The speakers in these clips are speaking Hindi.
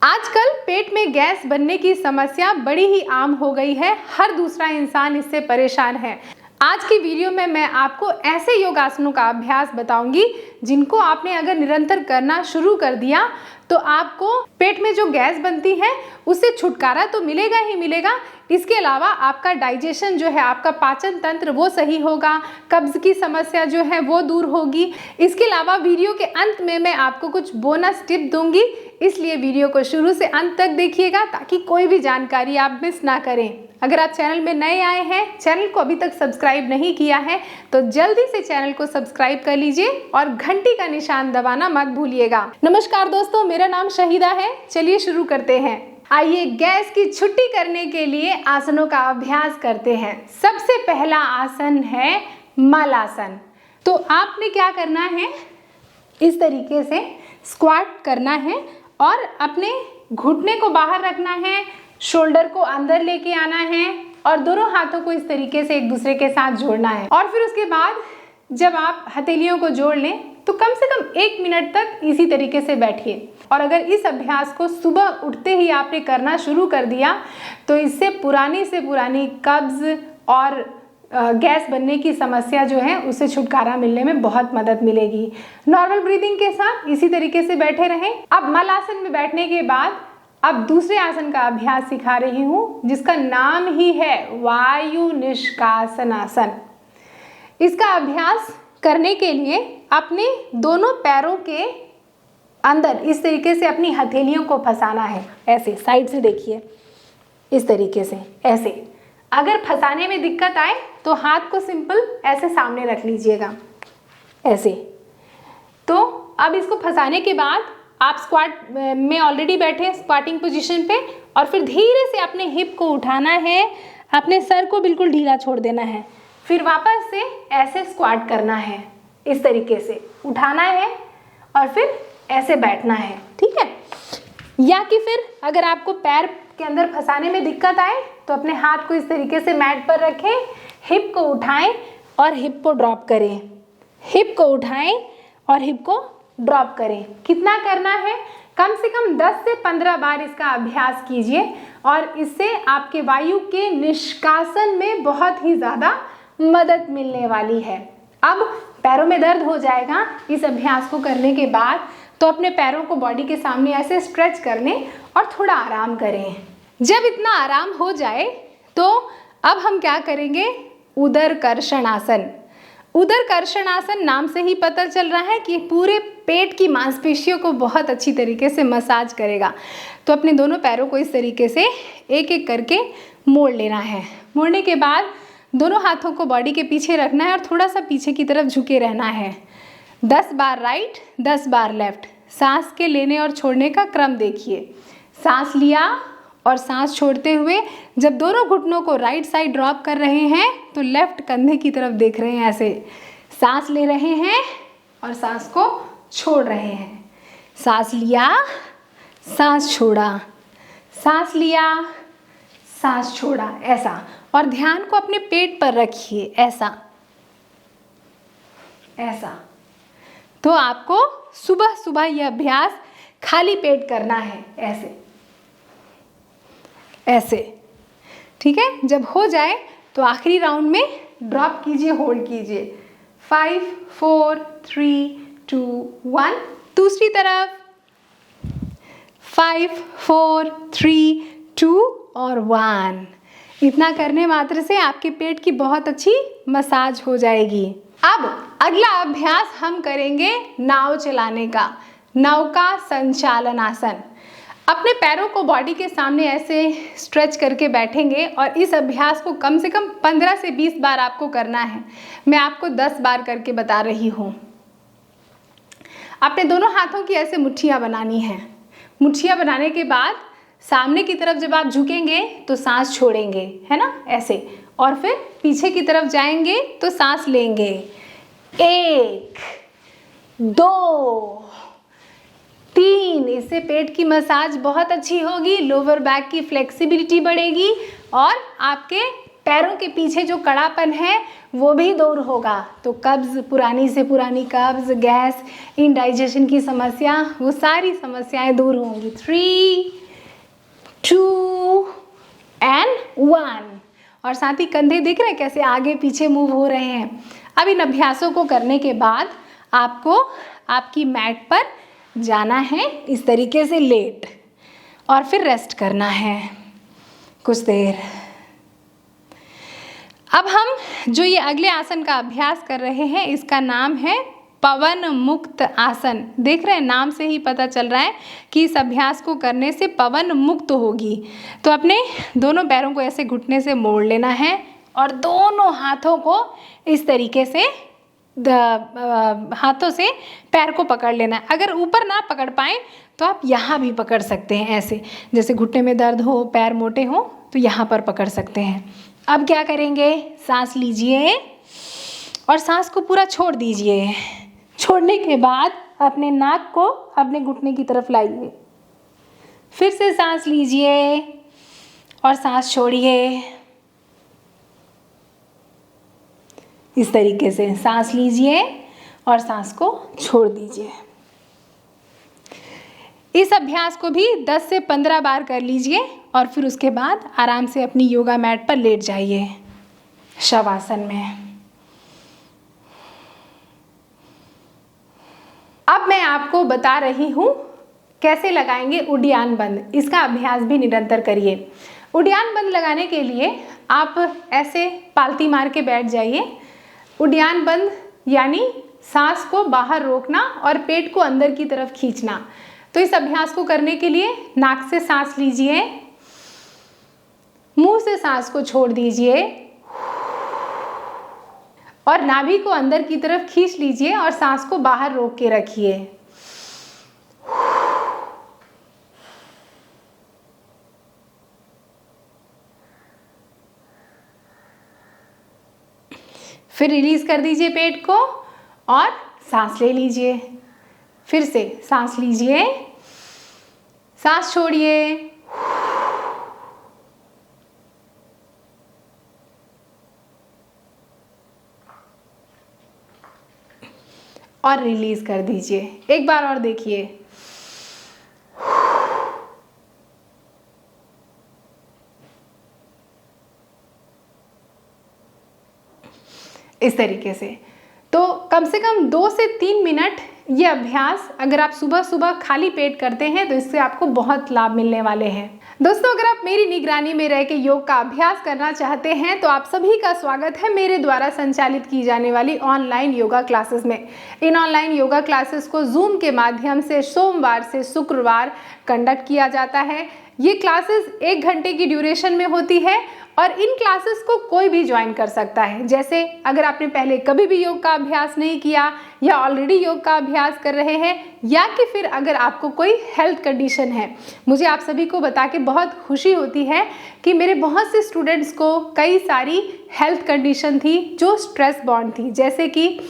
आजकल पेट में गैस बनने की समस्या बड़ी ही आम हो गई है। हर दूसरा इंसान इससे परेशान है। आज की वीडियो में मैं आपको ऐसे योगासनों का अभ्यास बताऊंगी जिनको आपने अगर निरंतर करना शुरू कर दिया तो आपको पेट में जो गैस बनती है उससे छुटकारा तो मिलेगा ही मिलेगा। इसके अलावा आपका डाइजेशन जो है, आपका पाचन तंत्र वो सही होगा, कब्ज की समस्या जो है वो दूर होगी। इसके अलावा वीडियो के अंत में मैं आपको कुछ बोनस टिप दूंगी, इसलिए वीडियो को शुरू से अंत तक देखिएगा ताकि कोई भी जानकारी आप मिस ना करें। अगर आप चैनल में नए आए हैं, चैनल को अभी तक सब्सक्राइब नहीं किया है तो जल्दी से चैनल को सब्सक्राइब कर लीजिए और घंटी का निशान दबाना मत भूलिएगा। नमस्कार दोस्तों, मेरा नाम शहीदा है। चलिए शुरू करते हैं। आइए गैस की छुट्टी करने के लिए आसनों का अभ्यास करते हैं। सबसे पहला आसन है मलासन। तो आपने क्या करना है, इस तरीके से स्क्वाट करना है और अपने घुटने को बाहर रखना है, शोल्डर को अंदर लेके आना है और दोनों हाथों को इस तरीके से एक दूसरे के साथ जोड़ना है। और फिर उसके बाद जब आप हथेलियों को जोड़ लें तो कम से कम 1 मिनट तक इसी तरीके से बैठिए। और अगर इस अभ्यास को सुबह उठते ही आपने करना शुरू कर दिया तो इससे पुरानी से पुरानी कब्ज और गैस बनने की समस्या जो है उससे छुटकारा मिलने में बहुत मदद मिलेगी। नॉर्मल ब्रीदिंग के साथ इसी तरीके से बैठे रहें। अब मल आसन में बैठने के बाद अब दूसरे आसन का अभ्यास सिखा रही हूँ जिसका नाम ही है वायु निष्कासन आसन। इसका अभ्यास करने के लिए अपने दोनों पैरों के अंदर इस तरीके से अपनी हथेलियों को फंसाना है। ऐसे साइड से देखिए, इस तरीके से ऐसे। अगर फंसाने में दिक्कत आए तो हाथ को सिंपल ऐसे सामने रख लीजिएगा, ऐसे। तो अब इसको फंसाने के बाद आप स्क्वाट में ऑलरेडी बैठे हैं, स्क्वाटिंग पोजीशन पे, और फिर धीरे से अपने हिप को उठाना है, अपने सर को बिल्कुल ढीला छोड़ देना है, फिर वापस से ऐसे स्क्वाट करना है, इस तरीके से उठाना है और फिर ऐसे बैठना है, ठीक है। या कि फिर अगर आपको पैर के अंदर फंसाने में दिक्कत आए तो अपने हाथ को इस तरीके से मैट पर रखें, हिप को उठाएं और हिप को ड्रॉप करें, हिप को उठाएं और हिप को ड्रॉप करें। कितना करना है? कम से कम 10 से 15 बार इसका अभ्यास कीजिए और इससे आपके वायु के निष्कासन में बहुत ही ज़्यादा मदद मिलने वाली है। अब पैरों में दर्द हो जाएगा इस अभ्यास को करने के बाद, तो अपने पैरों को बॉडी के सामने ऐसे स्ट्रेच कर लें और थोड़ा आराम करें। जब इतना आराम हो जाए तो अब हम क्या करेंगे, उदर कर्षण आसन। उदर कर्षण आसन नाम से ही पता चल रहा है कि पूरे पेट की मांसपेशियों को बहुत अच्छी तरीके से मसाज करेगा। तो अपने दोनों पैरों को इस तरीके से एक एक करके मोड़ लेना है। मोड़ने के बाद दोनों हाथों को बॉडी के पीछे रखना है और थोड़ा सा पीछे की तरफ झुके रहना है। 10 बार राइट, 10 बार लेफ्ट। सांस के लेने और छोड़ने का क्रम देखिए। सांस लिया और सांस छोड़ते हुए जब दोनों घुटनों को राइट साइड ड्रॉप कर रहे हैं तो लेफ्ट कंधे की तरफ देख रहे हैं, ऐसे। सांस ले रहे हैं और सांस को छोड़ रहे हैं। सांस लिया, सांस छोड़ा, सांस लिया, सांस छोड़ा, ऐसा। और ध्यान को अपने पेट पर रखिए, ऐसा ऐसा। तो आपको सुबह सुबह यह अभ्यास खाली पेट करना है, ऐसे ऐसे, ठीक है। जब हो जाए तो आखिरी राउंड में ड्रॉप कीजिए, होल्ड कीजिए। 5 4 3 2 1। दूसरी तरफ 5 4 3 2 और 1। इतना करने मात्र से आपके पेट की बहुत अच्छी मसाज हो जाएगी। अब अगला अभ्यास हम करेंगे नाव चलाने का, नौका संचालन आसन। अपने पैरों को बॉडी के सामने ऐसे स्ट्रेच करके बैठेंगे और इस अभ्यास को कम से कम 15 से 20 बार आपको करना है। मैं आपको 10 बार करके बता रही हूँ। अपने दोनों हाथों की ऐसे मुट्ठियाँ बनानी हैं। मुट्ठियाँ बनाने के बाद सामने की तरफ जब आप झुकेंगे तो सांस छोड़ेंगे, है ना, ऐसे। और फिर पीछे की तरफ जाएंगे तो सांस लेंगे। 1 2 3। इससे पेट की मसाज बहुत अच्छी होगी, लोअर बैक की फ्लेक्सिबिलिटी बढ़ेगी और आपके पैरों के पीछे जो कड़ापन है वो भी दूर होगा। तो कब्ज़, पुरानी से पुरानी कब्ज़, गैस, इंडाइजेशन की समस्या, वो सारी समस्याएं दूर होंगी। 3, 2 and 1। और साथ ही कंधे दिख रहे हैं कैसे आगे पीछे मूव हो रहे हैं। अब इन अभ्यासों को करने के बाद आपको आपकी मैट पर जाना है इस तरीके से लेट, और फिर रेस्ट करना है कुछ देर। अब हम जो ये अगले आसन का अभ्यास कर रहे हैं इसका नाम है पवन मुक्त आसन। देख रहे हैं, नाम से ही पता चल रहा है कि इस अभ्यास को करने से पवन मुक्त होगी। तो अपने दोनों पैरों को ऐसे घुटने से मोड़ लेना है और दोनों हाथों को इस तरीके से हाथों से पैर को पकड़ लेना है। अगर ऊपर ना पकड़ पाएँ तो आप यहाँ भी पकड़ सकते हैं, ऐसे जैसे घुटने में दर्द हो, पैर मोटे हो तो यहाँ पर पकड़ सकते हैं। अब क्या करेंगे, सांस लीजिए और सांस को पूरा छोड़ दीजिए। छोड़ने के बाद अपने नाक को अपने घुटने की तरफ लाइए। फिर से सांस लीजिए और सांस छोड़िए। इस तरीके से सांस लीजिए और सांस को छोड़ दीजिए। इस अभ्यास को भी 10 से 15 बार कर लीजिए और फिर उसके बाद आराम से अपनी योगा मैट पर लेट जाइए शवासन में। अब मैं आपको बता रही हूँ कैसे लगाएंगे उड्डयन बंद। इसका अभ्यास भी निरंतर करिए। उड्डयन बंद लगाने के लिए आप ऐसे पालती मार के बैठ जाइए। उड्डयन बंद यानी सांस को बाहर रोकना और पेट को अंदर की तरफ खींचना। तो इस अभ्यास को करने के लिए नाक से सांस लीजिए, मुंह से सांस को छोड़ दीजिए और नाभि को अंदर की तरफ खींच लीजिए और सांस को बाहर रोक के रखिए। फिर रिलीज कर दीजिए पेट को और सांस ले लीजिए। फिर से सांस लीजिए, सांस छोड़िए और रिलीज कर दीजिए। एक बार और देखिए। इस तरीके से तो कम से कम 2 से 3 मिनट ये अभ्यास अगर आप सुबह सुबह खाली पेट करते हैं तो इससे आपको बहुत लाभ मिलने वाले हैं। दोस्तों, अगर आप मेरी निगरानी में रह के योग का अभ्यास करना चाहते हैं तो आप सभी का स्वागत है मेरे द्वारा संचालित की जाने वाली ऑनलाइन योगा क्लासेस में। इन ऑनलाइन योगा क्लासेस को जूम के माध्यम से सोमवार से शुक्रवार कंडक्ट किया जाता है। ये क्लासेस 1 घंटे की ड्यूरेशन में होती है और इन क्लासेस को कोई भी ज्वाइन कर सकता है। जैसे अगर आपने पहले कभी भी योग का अभ्यास नहीं किया या ऑलरेडी योग का अभ्यास कर रहे हैं, या कि फिर अगर आपको कोई हेल्थ कंडीशन है। मुझे आप सभी को बता के बहुत खुशी होती है कि मेरे बहुत से स्टूडेंट्स को कई सारी हेल्थ कंडीशन थी जो स्ट्रेस बॉर्न थी, जैसे कि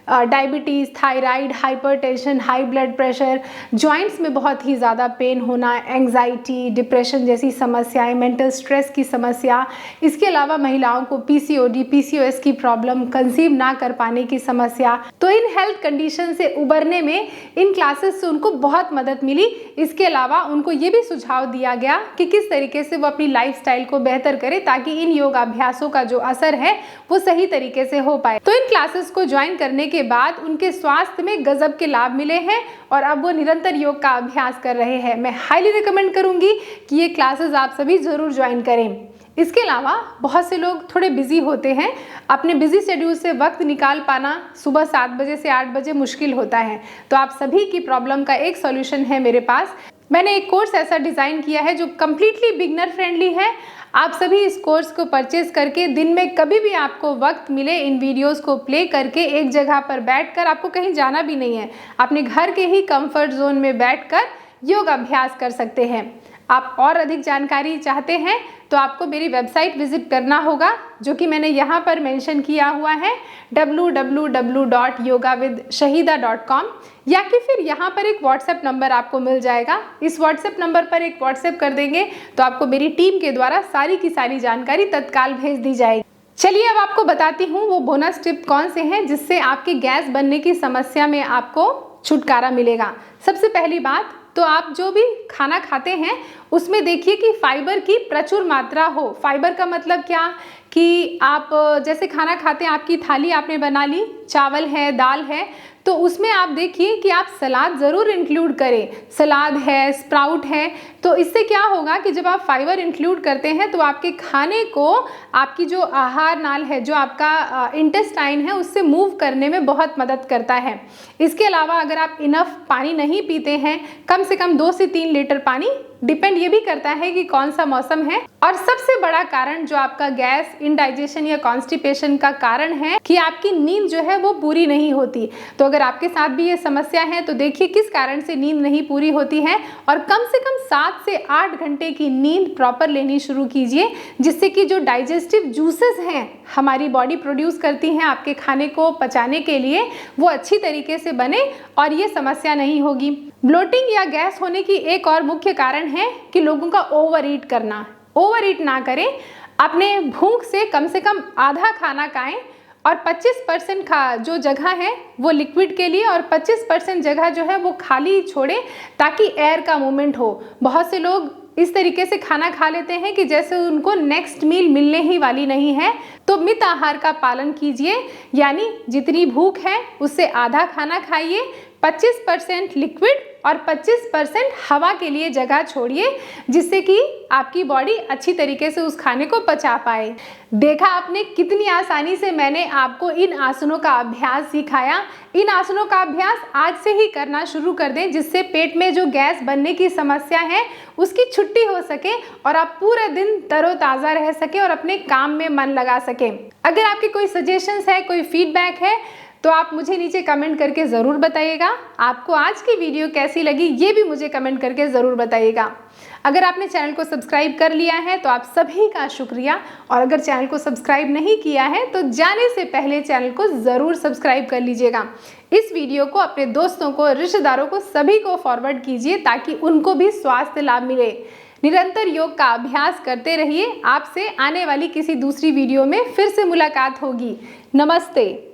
diabetes, thyroid, hypertension, high blood pressure, joints में बहुत ही ज़्यादा पेन होना, एंग्जाइटी, डिप्रेशन जैसी समस्याएं, मेंटल स्ट्रेस की समस्या। इसके अलावा महिलाओं को पीसीओडी, पीसीओएस की प्रॉब्लम, कंसीव ना कर पाने की समस्या। तो इन हेल्थ कंडीशन से उबरने में इन क्लासेस से उनको बहुत मदद मिली। इसके अलावा उनको ये भी सुझाव दिया गया कि किस तरीके से वो अपनी लाइफस्टाइल को बेहतर करें ताकि इन योगाभ्यासों का जो असर है वो सही तरीके से हो पाए। तो इन क्लासेस को ज्वाइन करने के बाद उनके स्वास्थ्य में गजब के लाभ मिले हैं और अब वो निरंतर योग का अभ्यास कर रहे हैं। मैं हाईली रिकमेंड करूंगी कि ये क्लासेस आप सभी जरूर ज्वाइन करें। इसके अलावा बहुत से लोग थोड़े बिजी होते हैं, अपने बिजी शेड्यूल से वक्त निकाल पाना सुबह 7 बजे से 8 बजे मुश्किल होता है। तो आप सभी की प्रॉब्लम का एक सॉल्यूशन है मेरे पास। मैंने एक कोर्स ऐसा डिज़ाइन किया है जो कम्प्लीटली बिगनर फ्रेंडली है। आप सभी इस कोर्स को परचेज करके दिन में कभी भी आपको वक्त मिले इन वीडियोस को प्ले करके एक जगह पर बैठकर, आपको कहीं जाना भी नहीं है, अपने घर के ही कंफर्ट जोन में बैठकर योग अभ्यास कर सकते हैं। आप और अधिक जानकारी चाहते हैं तो आपको मेरी वेबसाइट विजिट करना होगा, जो कि मैंने यहाँ पर मेंशन किया हुआ है www.yogawithshahida.com। या कि फिर यहाँ पर एक व्हाट्सएप नंबर आपको मिल जाएगा। इस व्हाट्सएप नंबर पर एक व्हाट्सएप कर देंगे तो आपको मेरी टीम के द्वारा सारी की सारी जानकारी तत्काल भेज दी जाएगी। चलिए अब आपको बताती हूँ वो बोनस टिप कौन से हैं जिससे आपकी गैस बनने की समस्या में आपको छुटकारा मिलेगा। सबसे पहली बात तो आप जो भी खाना खाते हैं उसमें देखिए कि फाइबर की प्रचुर मात्रा हो। फाइबर का मतलब क्या कि आप जैसे खाना खाते हैं, आपकी थाली आपने बना ली, चावल है, दाल है, तो उसमें आप देखिए कि आप सलाद ज़रूर इंक्लूड करें। सलाद है, स्प्राउट है, तो इससे क्या होगा कि जब आप फाइबर इंक्लूड करते हैं तो आपके खाने को, आपकी जो आहार नाल है, जो आपका इंटेस्टाइन है, उससे मूव करने में बहुत मदद करता है। इसके अलावा अगर आप इनफ पानी नहीं पीते हैं, कम से कम 2 से 3 लीटर पानी, डिपेंड ये भी करता है कि कौन सा मौसम है। और सबसे बड़ा कारण जो आपका गैस, इंडाइजेशन या कॉन्स्टिपेशन का कारण है कि आपकी नींद जो है वो पूरी नहीं होती। तो अगर आपके साथ भी ये समस्या है तो देखिए किस कारण से नींद नहीं पूरी होती है और कम से कम 7 से 8 घंटे की नींद प्रॉपर लेनी शुरू कीजिए, जिससे कि जो डाइजेस्टिव जूसेस हैं हमारी बॉडी प्रोड्यूस करती हैं आपके खाने को पचाने के लिए, वो अच्छी तरीके से बने और ये समस्या नहीं होगी। ब्लोटिंग या गैस होने की एक और मुख्य कारण है कि लोगों का ओवर ईट करना। ओवर ईट ना करें, अपने भूख से कम आधा खाना खाएं और 25% जो जगह है वो लिक्विड के लिए और 25% जगह जो है वो खाली छोड़ें ताकि एयर का मूवमेंट हो। बहुत से लोग इस तरीके से खाना खा लेते हैं कि जैसे उनको नेक्स्ट मील मिलने ही वाली नहीं है। तो मित आहार का पालन कीजिए, यानी जितनी भूख है उससे आधा खाना खाइए, 25% लिक्विड और 25% हवा के लिए जगह छोड़िए, जिससे कि आपकी बॉडी अच्छी तरीके से उस खाने को पचा पाए। देखा आपने कितनी आसानी से मैंने आपको इन आसनों का अभ्यास सिखाया। इन आसनों का अभ्यास आज से ही करना शुरू कर दें, जिससे पेट में जो गैस बनने की समस्या है उसकी छुट्टी हो सके और आप पूरे दिन तरोताज़ा रह सके और अपने काम में मन लगा सके। अगर आपके कोई सजेशंस है, कोई फीडबैक है तो आप मुझे नीचे कमेंट करके ज़रूर बताइएगा। आपको आज की वीडियो कैसी लगी ये भी मुझे कमेंट करके ज़रूर बताइएगा। अगर आपने चैनल को सब्सक्राइब कर लिया है तो आप सभी का शुक्रिया, और अगर चैनल को सब्सक्राइब नहीं किया है तो जाने से पहले चैनल को ज़रूर सब्सक्राइब कर लीजिएगा। इस वीडियो को अपने दोस्तों को, रिश्तेदारों को, सभी को फॉरवर्ड कीजिए ताकि उनको भी स्वास्थ्य लाभ मिले। निरंतर योग का अभ्यास करते रहिए। आपसे आने वाली किसी दूसरी वीडियो में फिर से मुलाकात होगी। नमस्ते।